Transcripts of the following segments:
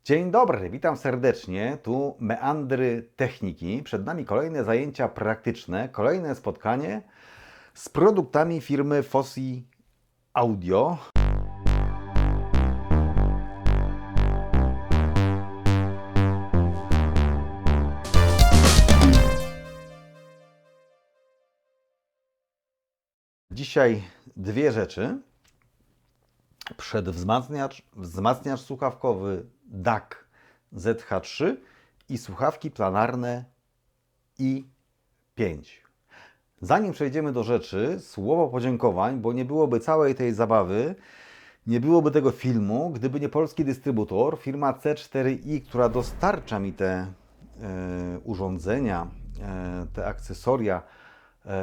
Dzień dobry, witam serdecznie. Tu meandry techniki. Przed nami kolejne zajęcia praktyczne, kolejne spotkanie z produktami firmy Fosi Audio. Dzisiaj dwie rzeczy. Wzmacniacz słuchawkowy DAC ZH3 i słuchawki planarne i5. Zanim przejdziemy do rzeczy, słowo podziękowań, bo nie byłoby całej tej zabawy, nie byłoby tego filmu, gdyby nie polski dystrybutor, firma C4i, która dostarcza mi te urządzenia, te akcesoria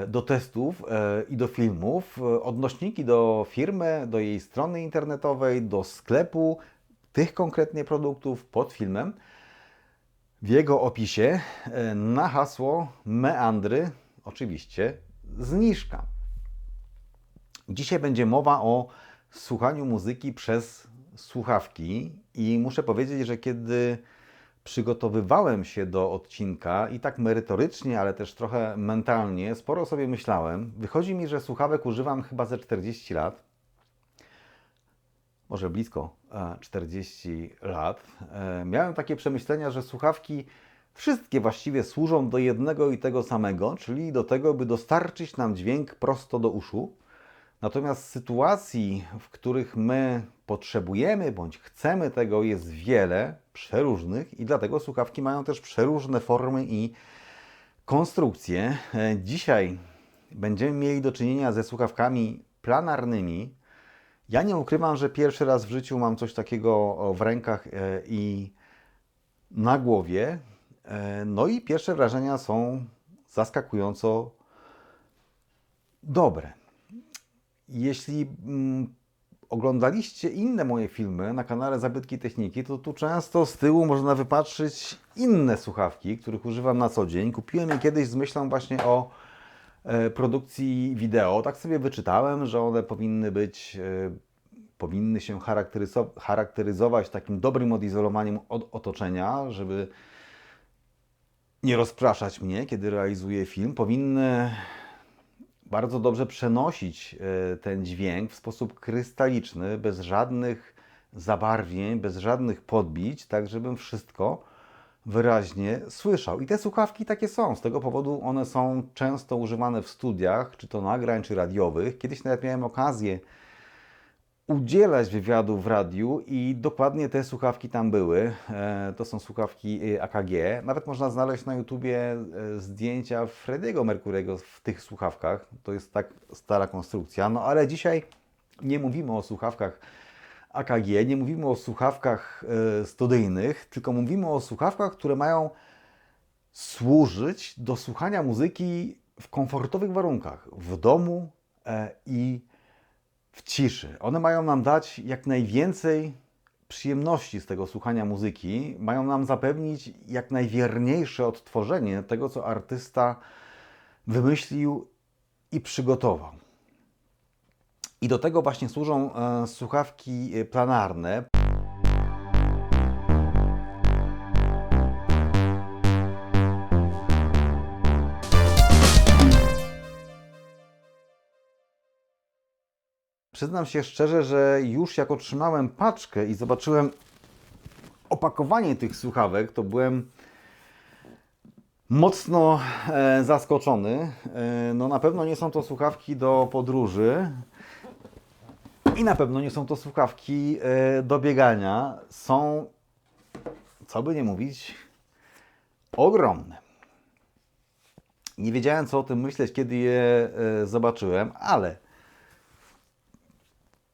do testów i do filmów, odnośniki do firmy, do jej strony internetowej, do sklepu tych konkretnie produktów pod filmem. W jego opisie na hasło meandry oczywiście zniżka. Dzisiaj będzie mowa o słuchaniu muzyki przez słuchawki i muszę powiedzieć, że kiedy przygotowywałem się do odcinka i tak merytorycznie, ale też trochę mentalnie, sporo sobie myślałem. Wychodzi mi, że słuchawek używam chyba ze 40 lat. Może blisko 40 lat. Miałem takie przemyślenia, że słuchawki wszystkie właściwie służą do jednego i tego samego, czyli do tego, by dostarczyć nam dźwięk prosto do uszu. Natomiast sytuacji, w których my potrzebujemy bądź chcemy tego, jest wiele, przeróżnych i dlatego słuchawki mają też przeróżne formy i konstrukcje. Dzisiaj będziemy mieli do czynienia ze słuchawkami planarnymi. Ja nie ukrywam, że pierwszy raz w życiu mam coś takiego w rękach i na głowie. No i pierwsze wrażenia są zaskakująco dobre. Jeśli oglądaliście inne moje filmy na kanale Zabytki Techniki, to tu często z tyłu można wypatrzyć inne słuchawki, których używam na co dzień. Kupiłem je kiedyś z myślą właśnie o produkcji wideo. Tak sobie wyczytałem, że one powinny się charakteryzować takim dobrym odizolowaniem od otoczenia, żeby nie rozpraszać mnie, kiedy realizuję film. Powinny bardzo dobrze przenosić ten dźwięk w sposób krystaliczny, bez żadnych zabarwień, bez żadnych podbić, tak żebym wszystko wyraźnie słyszał. I te słuchawki takie są. Z tego powodu one są często używane w studiach, czy to nagrań, czy radiowych. Kiedyś nawet miałem okazję udzielać wywiadu w radiu i dokładnie te słuchawki tam były. To są słuchawki AKG. Nawet można znaleźć na YouTubie zdjęcia Freddie'ego Mercurego w tych słuchawkach. To jest tak stara konstrukcja. No ale dzisiaj nie mówimy o słuchawkach AKG, nie mówimy o słuchawkach studyjnych, tylko mówimy o słuchawkach, które mają służyć do słuchania muzyki w komfortowych warunkach, w domu i w ciszy. One mają nam dać jak najwięcej przyjemności z tego słuchania muzyki, mają nam zapewnić jak najwierniejsze odtworzenie tego, co artysta wymyślił i przygotował. I do tego właśnie służą słuchawki planarne. Przyznam się szczerze, że już jak otrzymałem paczkę i zobaczyłem opakowanie tych słuchawek, to byłem mocno zaskoczony. No na pewno nie są to słuchawki do podróży i na pewno nie są to słuchawki do biegania. Są, co by nie mówić, ogromne. Nie wiedziałem, co o tym myśleć, kiedy je zobaczyłem, ale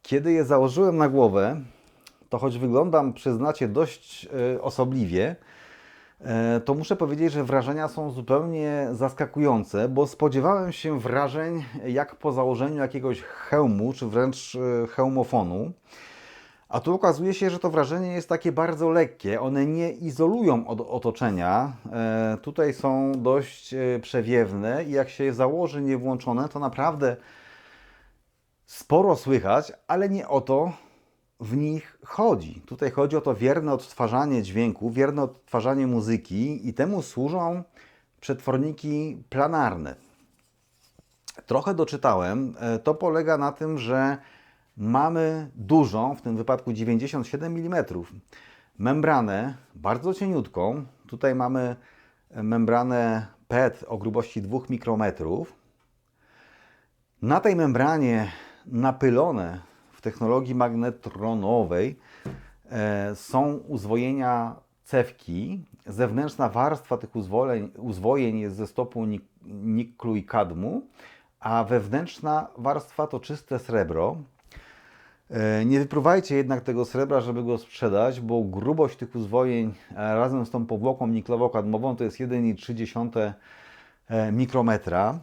kiedy je założyłem na głowę, to choć wyglądam, przyznacie, dość osobliwie, to muszę powiedzieć, że wrażenia są zupełnie zaskakujące, bo spodziewałem się wrażeń jak po założeniu jakiegoś hełmu, czy wręcz hełmofonu. A tu okazuje się, że to wrażenie jest takie bardzo lekkie. One nie izolują od otoczenia. Tutaj są dość przewiewne i jak się je założy niewłączone, to naprawdę sporo słychać, ale nie o to w nich chodzi. Tutaj chodzi o to wierne odtwarzanie dźwięku, wierne odtwarzanie muzyki i temu służą przetworniki planarne. Trochę doczytałem. To polega na tym, że mamy dużą, w tym wypadku 97 mm, membranę bardzo cieniutką. Tutaj mamy membranę PET o grubości 2 mikrometrów. Na tej membranie napylone w technologii magnetronowej są uzwojenia cewki. Zewnętrzna warstwa tych uzwojeń jest ze stopu niklu i kadmu, a wewnętrzna warstwa to czyste srebro. Nie wypruwajcie jednak tego srebra, żeby go sprzedać, bo grubość tych uzwojeń razem z tą powłoką niklowo-kadmową to jest 1,3 mikrometra.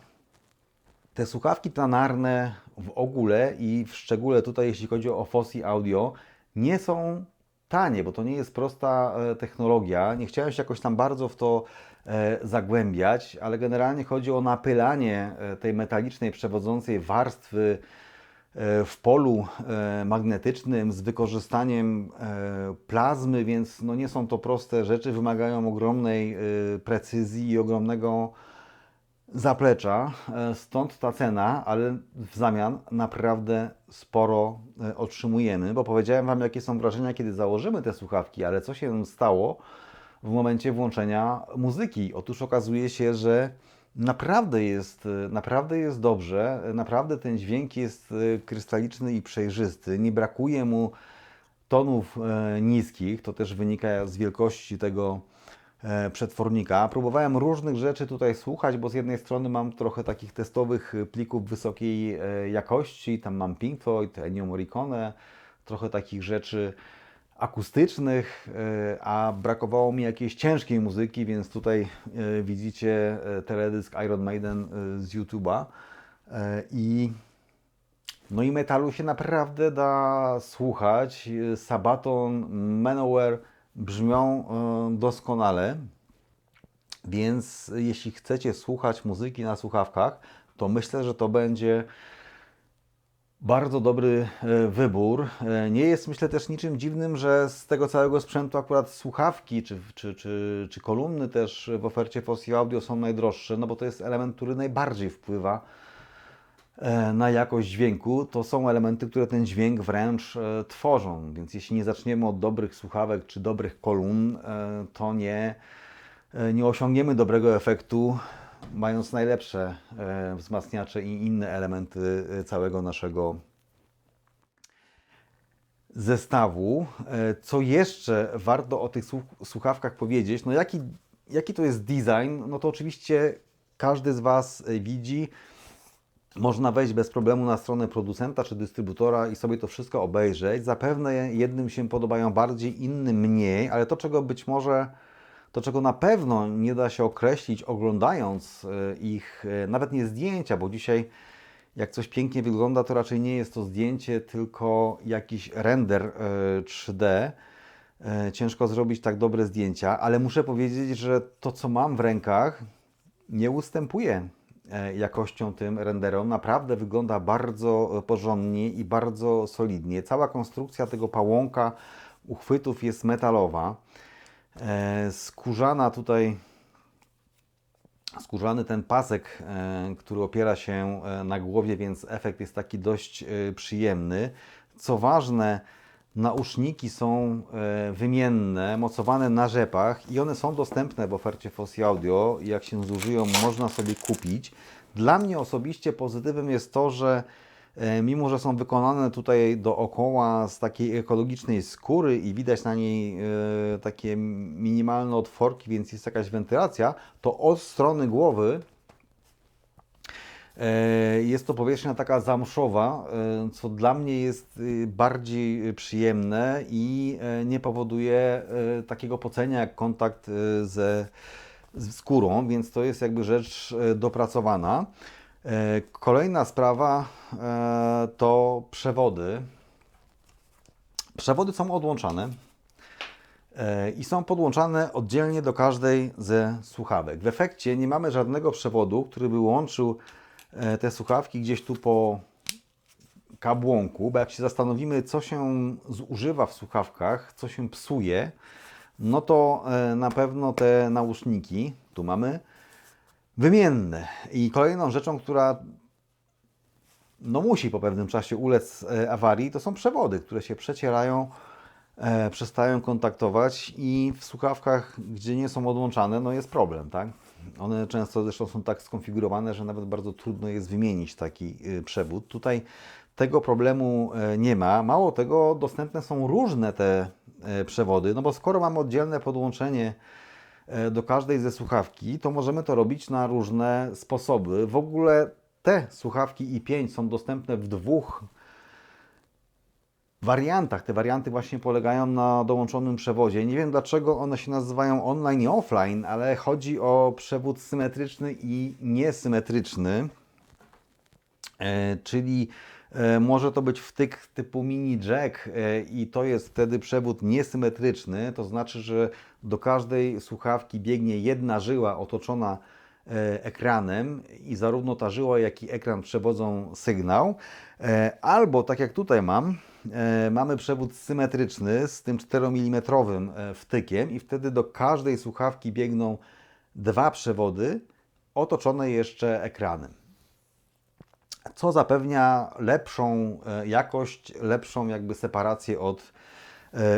Te słuchawki planarne w ogóle i w szczególe tutaj, jeśli chodzi o Fosi Audio, nie są tanie, bo to nie jest prosta technologia. Nie chciałem się jakoś tam bardzo w to zagłębiać, ale generalnie chodzi o napylanie tej metalicznej przewodzącej warstwy w polu magnetycznym z wykorzystaniem plazmy, więc no nie są to proste rzeczy, wymagają ogromnej precyzji i ogromnego zaplecza, stąd ta cena, ale w zamian naprawdę sporo otrzymujemy, bo powiedziałem Wam, jakie są wrażenia, kiedy założymy te słuchawki, ale co się stało w momencie włączenia muzyki? Otóż okazuje się, że naprawdę jest dobrze, naprawdę ten dźwięk jest krystaliczny i przejrzysty, nie brakuje mu tonów niskich, to też wynika z wielkości tego przetwornika. Próbowałem różnych rzeczy tutaj słuchać, bo z jednej strony mam trochę takich testowych plików wysokiej jakości, tam mam Pink Floyd, Ennio Morricone, trochę takich rzeczy akustycznych, a brakowało mi jakiejś ciężkiej muzyki, więc tutaj widzicie teledysk Iron Maiden z YouTube'a no i metalu się naprawdę da słuchać. Sabaton, Manowar brzmią doskonale, więc jeśli chcecie słuchać muzyki na słuchawkach, to myślę, że to będzie bardzo dobry wybór. Nie jest, myślę, też niczym dziwnym, że z tego całego sprzętu akurat słuchawki czy kolumny też w ofercie Fosi Audio są najdroższe, no bo to jest element, który najbardziej wpływa na jakość dźwięku. To są elementy, które ten dźwięk wręcz tworzą, więc jeśli nie zaczniemy od dobrych słuchawek czy dobrych kolumn, to nie osiągniemy dobrego efektu, mając najlepsze wzmacniacze i inne elementy całego naszego zestawu. Co jeszcze warto o tych słuchawkach powiedzieć? No jaki to jest design? No to oczywiście każdy z Was widzi. Można wejść bez problemu na stronę producenta czy dystrybutora i sobie to wszystko obejrzeć. Zapewne jednym się podobają bardziej, innym mniej, ale to czego na pewno nie da się określić oglądając ich, nawet nie zdjęcia, bo dzisiaj jak coś pięknie wygląda, to raczej nie jest to zdjęcie, tylko jakiś render 3D. Ciężko zrobić tak dobre zdjęcia, ale muszę powiedzieć, że to co mam w rękach nie ustępuje jakością tym renderom. Naprawdę wygląda bardzo porządnie i bardzo solidnie. Cała konstrukcja tego pałąka uchwytów jest metalowa. Skórzany ten pasek, który opiera się na głowie, więc efekt jest taki dość przyjemny. Co ważne, nauszniki są wymienne, mocowane na rzepach i one są dostępne w ofercie Fosi Audio. Jak się zużyją, można sobie kupić. Dla mnie osobiście pozytywem jest to, że mimo że są wykonane tutaj dookoła z takiej ekologicznej skóry i widać na niej takie minimalne otworki, więc jest jakaś wentylacja, to od strony głowy jest to powierzchnia taka zamszowa, co dla mnie jest bardziej przyjemne i nie powoduje takiego pocenia jak kontakt ze skórą, więc to jest jakby rzecz dopracowana. Kolejna sprawa to przewody. Przewody są odłączane i są podłączane oddzielnie do każdej ze słuchawek. W efekcie nie mamy żadnego przewodu, który by łączył te słuchawki gdzieś tu kabłonku, bo jak się zastanowimy, co się zużywa w słuchawkach, co się psuje, no to na pewno te nauszniki, tu mamy, wymienne. I kolejną rzeczą, która no musi po pewnym czasie ulec awarii, to są przewody, które się przecierają, przestają kontaktować i w słuchawkach, gdzie nie są odłączane, no jest problem, tak? One często zresztą są tak skonfigurowane, że nawet bardzo trudno jest wymienić taki przewód. Tutaj tego problemu nie ma. Mało tego, dostępne są różne te przewody, no bo skoro mamy oddzielne podłączenie do każdej ze słuchawki, to możemy to robić na różne sposoby. W ogóle te słuchawki i5 są dostępne w dwóch wariantach. Te warianty właśnie polegają na dołączonym przewodzie. Nie wiem dlaczego one się nazywają online i offline, ale chodzi o przewód symetryczny i niesymetryczny. Czyli może to być wtyk typu mini jack i to jest wtedy przewód niesymetryczny. To znaczy, że do każdej słuchawki biegnie jedna żyła otoczona ekranem i zarówno ta żyła, jak i ekran przewodzą sygnał. Albo tak jak tutaj mamy przewód symetryczny z tym 4 mm wtykiem i wtedy do każdej słuchawki biegną dwa przewody otoczone jeszcze ekranem. Co zapewnia lepszą jakość, lepszą jakby separację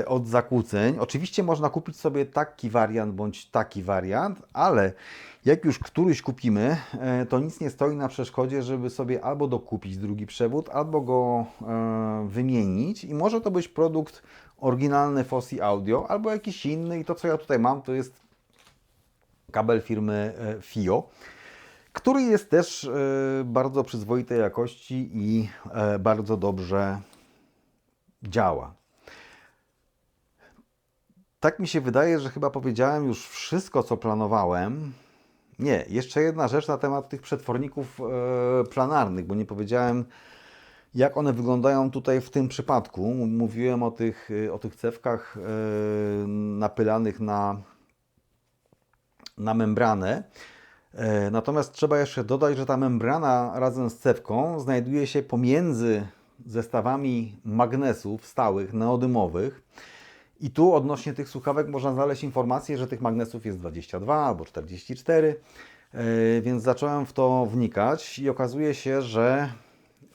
od zakłóceń. Oczywiście można kupić sobie taki wariant bądź taki wariant, ale jak już któryś kupimy, to nic nie stoi na przeszkodzie, żeby sobie albo dokupić drugi przewód, albo go wymienić i może to być produkt oryginalny Fosi Audio, albo jakiś inny i to co ja tutaj mam to jest kabel firmy FIO, który jest też bardzo przyzwoitej jakości i bardzo dobrze działa. Tak mi się wydaje, że chyba powiedziałem już wszystko, co planowałem. Nie, jeszcze jedna rzecz na temat tych przetworników planarnych, bo nie powiedziałem, jak one wyglądają tutaj w tym przypadku. Mówiłem o tych cewkach napylanych na membranę. Natomiast trzeba jeszcze dodać, że ta membrana razem z cewką znajduje się pomiędzy zestawami magnesów stałych, neodymowych. I tu odnośnie tych słuchawek można znaleźć informację, że tych magnesów jest 22 albo 44, więc zacząłem w to wnikać i okazuje się, że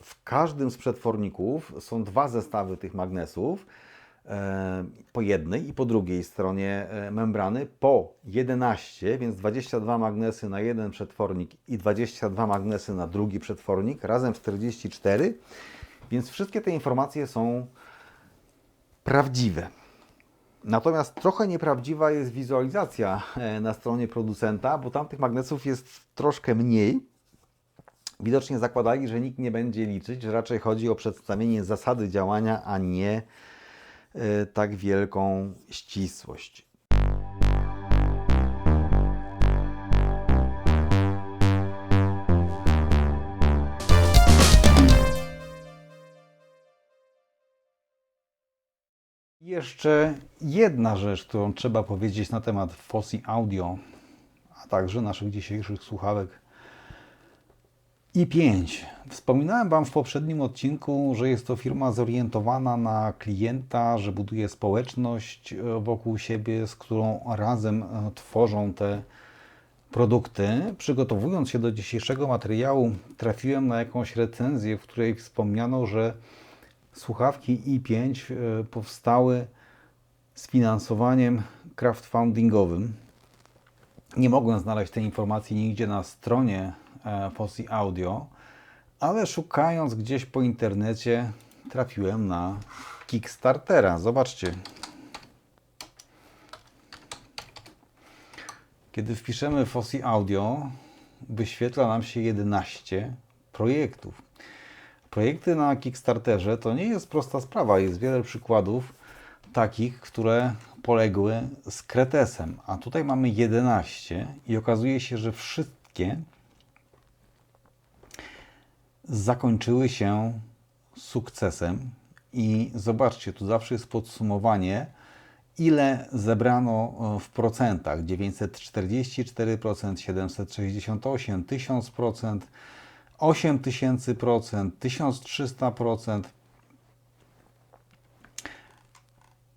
w każdym z przetworników są dwa zestawy tych magnesów, po jednej i po drugiej stronie membrany, po 11, więc 22 magnesy na jeden przetwornik i 22 magnesy na drugi przetwornik, razem 44, więc wszystkie te informacje są prawdziwe. Natomiast trochę nieprawdziwa jest wizualizacja na stronie producenta, bo tam tych magnesów jest troszkę mniej. Widocznie zakładali, że nikt nie będzie liczyć, że raczej chodzi o przedstawienie zasady działania, a nie tak wielką ścisłość. Jeszcze jedna rzecz, którą trzeba powiedzieć na temat Fosi Audio, a także naszych dzisiejszych słuchawek i5. Wspominałem Wam w poprzednim odcinku, że jest to firma zorientowana na klienta, że buduje społeczność wokół siebie, z którą razem tworzą te produkty. Przygotowując się do dzisiejszego materiału, trafiłem na jakąś recenzję, w której wspomniano, że słuchawki i5 powstały z finansowaniem crowdfundingowym. Nie mogłem znaleźć tej informacji nigdzie na stronie Fosi Audio, ale szukając gdzieś po internecie trafiłem na Kickstartera. Zobaczcie. Kiedy wpiszemy Fosi Audio, wyświetla nam się 11 projektów. Projekty na Kickstarterze to nie jest prosta sprawa. Jest wiele przykładów takich, które poległy z kretesem. A tutaj mamy 11 i okazuje się, że wszystkie zakończyły się sukcesem. I zobaczcie, tu zawsze jest podsumowanie, ile zebrano w procentach. 944%, 768%, 1000%, 8000%, 1300%,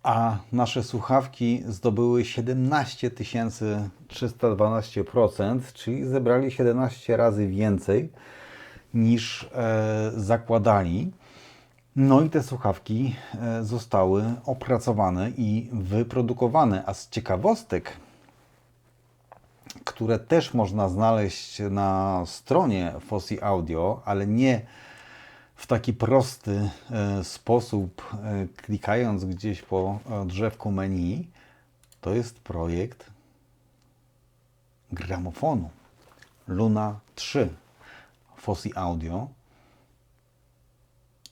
a nasze słuchawki zdobyły 17312%, czyli zebrali 17 razy więcej niż zakładali. No i te słuchawki zostały opracowane i wyprodukowane. A z ciekawostek, które też można znaleźć na stronie Fosi Audio, ale nie w taki prosty sposób, klikając gdzieś po drzewku menu, to jest projekt gramofonu Luna 3 Fosi Audio.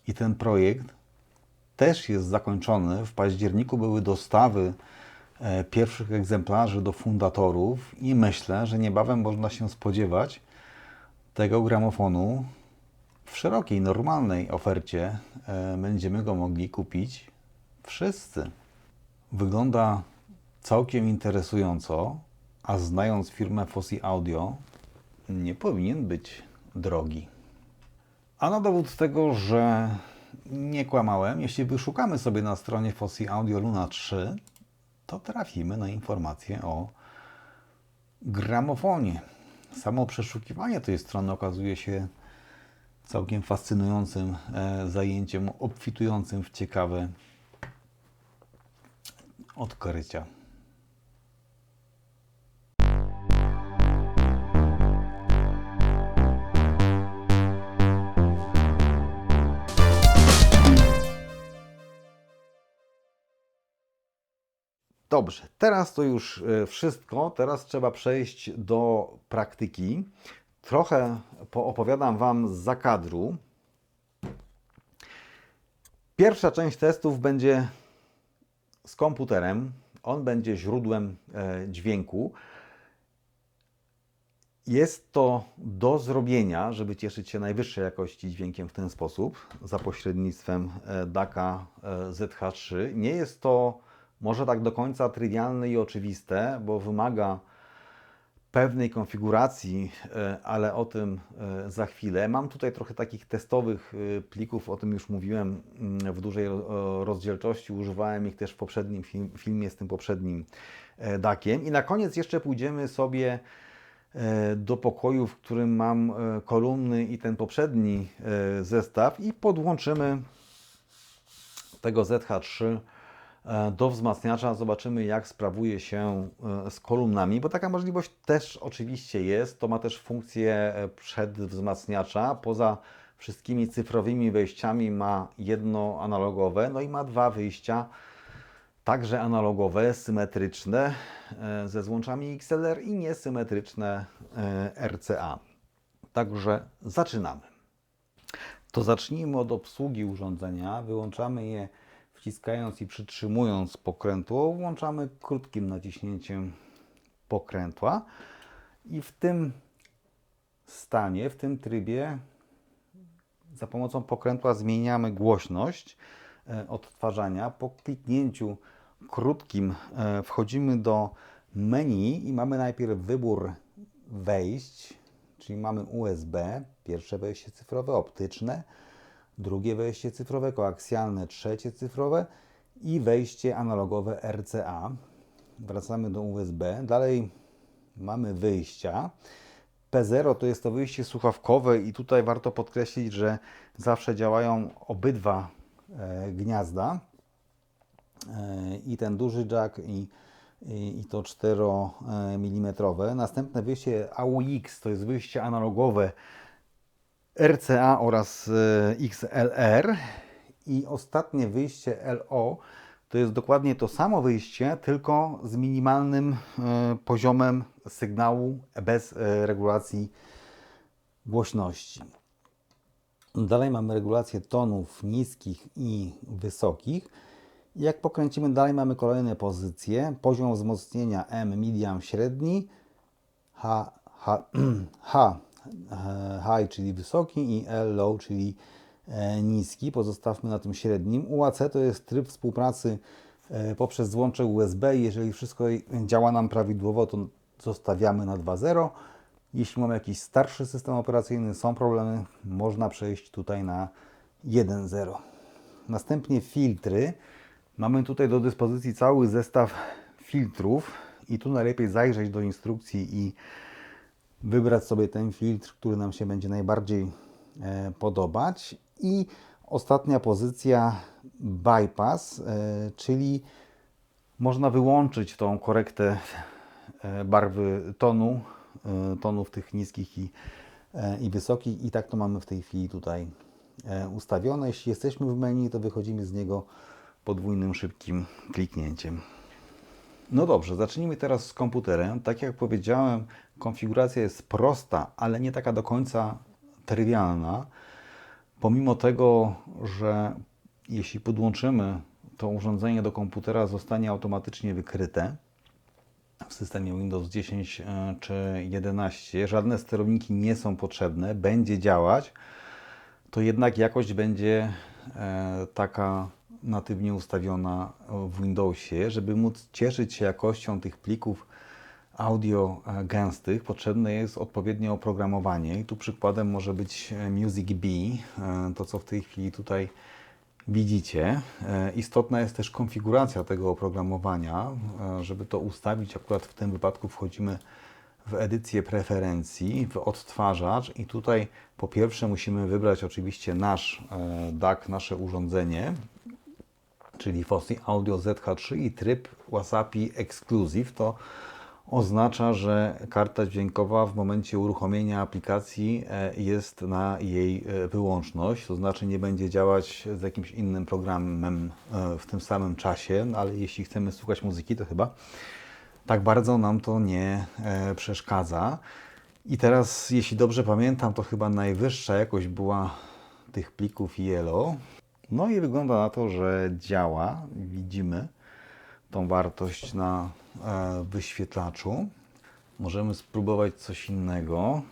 I ten projekt też jest zakończony. W październiku były dostawy pierwszych egzemplarzy do fundatorów i myślę, że niebawem można się spodziewać tego gramofonu w szerokiej, normalnej ofercie. Będziemy go mogli kupić wszyscy. Wygląda całkiem interesująco, a znając firmę Fosi Audio, nie powinien być drogi. A na dowód tego, że nie kłamałem, jeśli wyszukamy sobie na stronie Fosi Audio Luna 3, to trafimy na informację o gramofonie. Samo przeszukiwanie tej strony okazuje się całkiem fascynującym zajęciem, obfitującym w ciekawe odkrycia. Dobrze, teraz to już wszystko. Teraz trzeba przejść do praktyki. Trochę poopowiadam Wam z zakadru. Pierwsza część testów będzie z komputerem. On będzie źródłem dźwięku. Jest to do zrobienia, żeby cieszyć się najwyższej jakości dźwiękiem w ten sposób, za pośrednictwem DAC-a ZH3. Nie jest to może tak do końca trywialne i oczywiste, bo wymaga pewnej konfiguracji, ale o tym za chwilę. Mam tutaj trochę takich testowych plików, o tym już mówiłem w dużej rozdzielczości. Używałem ich też w poprzednim filmie z tym poprzednim DAC-iem. I na koniec jeszcze pójdziemy sobie do pokoju, w którym mam kolumny i ten poprzedni zestaw i podłączymy tego ZH3 do wzmacniacza. Zobaczymy, jak sprawuje się z kolumnami, bo taka możliwość też oczywiście jest. To ma też funkcję przedwzmacniacza. Poza wszystkimi cyfrowymi wejściami ma jedno analogowe, no i ma dwa wyjścia także analogowe, symetryczne ze złączami XLR i niesymetryczne RCA. Także zaczynamy. To zacznijmy od obsługi urządzenia. Wyłączamy je wciskając i przytrzymując pokrętło. Włączamy krótkim naciśnięciem pokrętła i w tym stanie, w tym trybie za pomocą pokrętła zmieniamy głośność odtwarzania. Po kliknięciu krótkim wchodzimy do menu i mamy najpierw wybór wejść, czyli mamy USB, pierwsze wejście cyfrowe, optyczne, drugie wejście cyfrowe, koaksjalne, trzecie cyfrowe i wejście analogowe RCA. Wracamy do USB. Dalej mamy wyjścia. P0 to jest to wyjście słuchawkowe i tutaj warto podkreślić, że zawsze działają obydwa gniazda. I ten duży jack i to 4 mm. Następne wyjście AUX to jest wyjście analogowe RCA oraz XLR i ostatnie wyjście LO to jest dokładnie to samo wyjście, tylko z minimalnym poziomem sygnału bez regulacji głośności. Dalej mamy regulację tonów niskich i wysokich. Jak pokręcimy dalej, mamy kolejne pozycje. Poziom wzmocnienia M, medium, średni, high, czyli wysoki i L, low, czyli niski. Pozostawmy na tym średnim. UAC to jest tryb współpracy poprzez złącze USB. Jeżeli wszystko działa nam prawidłowo, to zostawiamy na 2.0. Jeśli mamy jakiś starszy system operacyjny, są problemy, można przejść tutaj na 1.0. Następnie filtry. Mamy tutaj do dyspozycji cały zestaw filtrów i tu najlepiej zajrzeć do instrukcji i wybrać sobie ten filtr, który nam się będzie najbardziej podobać. I ostatnia pozycja bypass, czyli można wyłączyć tą korektę barwy tonów tych niskich i wysokich i tak to mamy w tej chwili tutaj ustawione. Jeśli jesteśmy w menu, to wychodzimy z niego podwójnym szybkim kliknięciem. No dobrze, zacznijmy teraz z komputerem. Tak jak powiedziałem, konfiguracja jest prosta, ale nie taka do końca trywialna. Pomimo tego, że jeśli podłączymy to urządzenie do komputera, zostanie automatycznie wykryte w systemie Windows 10 czy 11, żadne sterowniki nie są potrzebne, będzie działać, to jednak jakość będzie taka natywnie ustawiona w Windowsie. Żeby móc cieszyć się jakością tych plików audio gęstych, potrzebne jest odpowiednie oprogramowanie. I tu przykładem może być Music Bee, to co w tej chwili tutaj widzicie. Istotna jest też konfiguracja tego oprogramowania. Żeby to ustawić, akurat w tym wypadku wchodzimy w edycję preferencji, w odtwarzacz i tutaj po pierwsze musimy wybrać oczywiście nasz DAC, nasze urządzenie, czyli Fosi Audio ZH3 i tryb Wasapi Exclusive. To oznacza, że karta dźwiękowa w momencie uruchomienia aplikacji jest na jej wyłączność, to znaczy nie będzie działać z jakimś innym programem w tym samym czasie, ale jeśli chcemy słuchać muzyki, to chyba tak bardzo nam to nie przeszkadza. I teraz, jeśli dobrze pamiętam, to chyba najwyższa jakość była tych plików Yellow. No i wygląda na to, że działa. Widzimy tą wartość na wyświetlaczu. Możemy spróbować coś innego.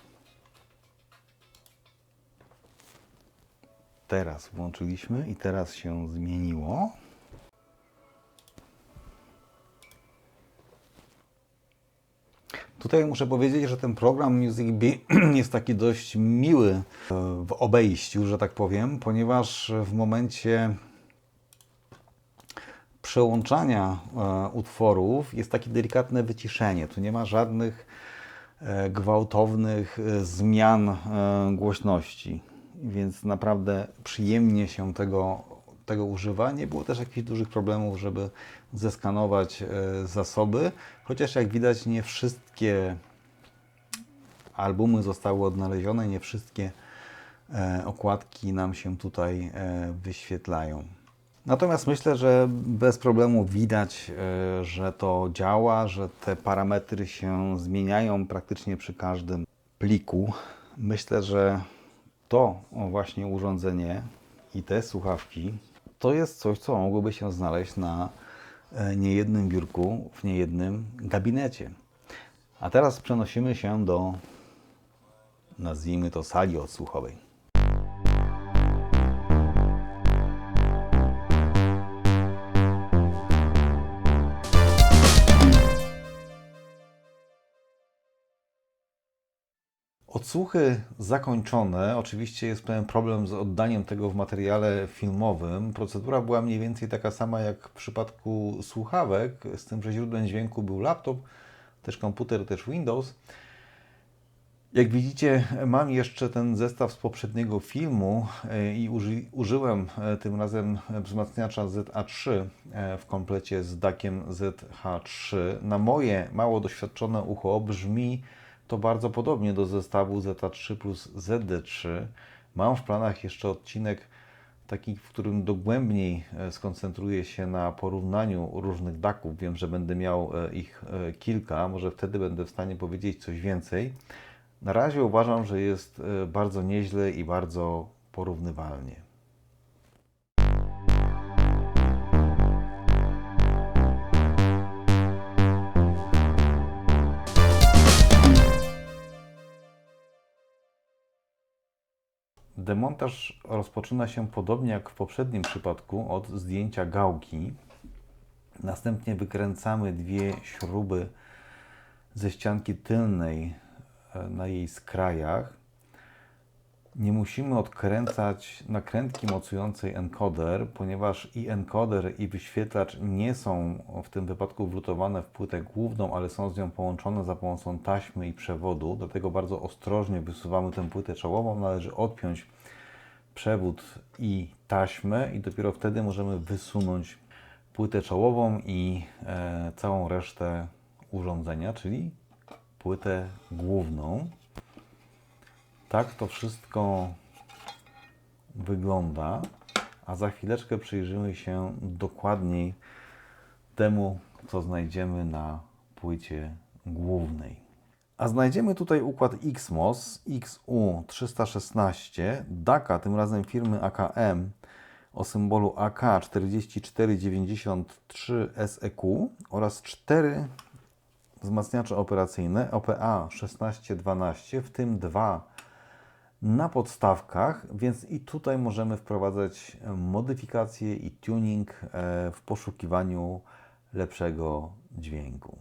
Teraz włączyliśmy i teraz się zmieniło. Tutaj muszę powiedzieć, że ten program Music Bee jest taki dość miły w obejściu, że tak powiem, ponieważ w momencie przełączania utworów jest takie delikatne wyciszenie. Tu nie ma żadnych gwałtownych zmian głośności, więc naprawdę przyjemnie się tego używa. Nie było też jakichś dużych problemów, żeby zeskanować zasoby, chociaż jak widać nie wszystkie albumy zostały odnalezione, nie wszystkie okładki nam się tutaj wyświetlają. Natomiast myślę, że bez problemu widać, że to działa, że te parametry się zmieniają praktycznie przy każdym pliku. Myślę, że to właśnie urządzenie i te słuchawki to jest coś, co mogłoby się znaleźć na niejednym biurku, w niejednym gabinecie. A teraz przenosimy się do, nazwijmy to, sali odsłuchowej. Odsłuchy zakończone. Oczywiście jest pewien problem z oddaniem tego w materiale filmowym. Procedura była mniej więcej taka sama jak w przypadku słuchawek, z tym, że źródłem dźwięku był laptop, też komputer, też Windows. Jak widzicie, mam jeszcze ten zestaw z poprzedniego filmu i użyłem tym razem wzmacniacza ZA3 w komplecie z DAC-iem ZH3. Na moje mało doświadczone ucho brzmi to bardzo podobnie do zestawu ZA3 plus ZD3. Mam w planach jeszcze odcinek taki, w którym dogłębniej skoncentruję się na porównaniu różnych DAC-ów. Wiem, że będę miał ich kilka, może wtedy będę w stanie powiedzieć coś więcej. Na razie uważam, że jest bardzo nieźle i bardzo porównywalnie. Demontaż rozpoczyna się podobnie jak w poprzednim przypadku od zdjęcia gałki. Następnie wykręcamy dwie śruby ze ścianki tylnej na jej skrajach. Nie musimy odkręcać nakrętki mocującej encoder, ponieważ i encoder, i wyświetlacz nie są w tym wypadku wlutowane w płytę główną, ale są z nią połączone za pomocą taśmy i przewodu. Dlatego bardzo ostrożnie wysuwamy tę płytę czołową. Należy odpiąć przewód i taśmę i dopiero wtedy możemy wysunąć płytę czołową i całą resztę urządzenia, czyli płytę główną. Tak to wszystko wygląda, a za chwileczkę przyjrzymy się dokładniej temu, co znajdziemy na płycie głównej. A znajdziemy tutaj układ XMOS XU316 DAC-a, tym razem firmy AKM o symbolu AK4493 SEQ oraz 4 wzmacniacze operacyjne OPA 1612, w tym 2 na podstawkach, więc i tutaj możemy wprowadzać modyfikacje i tuning w poszukiwaniu lepszego dźwięku.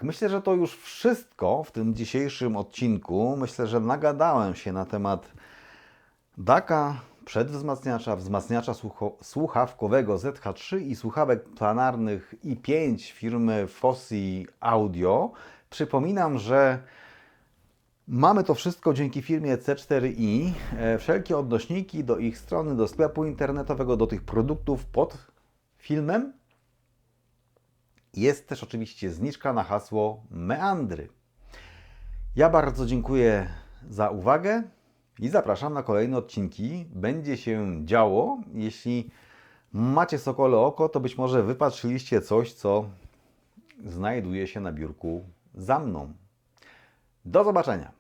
Myślę, że to już wszystko w tym dzisiejszym odcinku. Myślę, że nagadałem się na temat DAC-a, przedwzmacniacza, wzmacniacza słuchawkowego ZH3 i słuchawek planarnych i5 firmy Fosi Audio. Przypominam, że mamy to wszystko dzięki firmie C4i. Wszelkie odnośniki do ich strony, do sklepu internetowego, do tych produktów pod filmem. Jest też oczywiście zniżka na hasło Meandry. Ja bardzo dziękuję za uwagę i zapraszam na kolejne odcinki. Będzie się działo. Jeśli macie sokole oko, to być może wypatrzyliście coś, co znajduje się na biurku za mną. Do zobaczenia.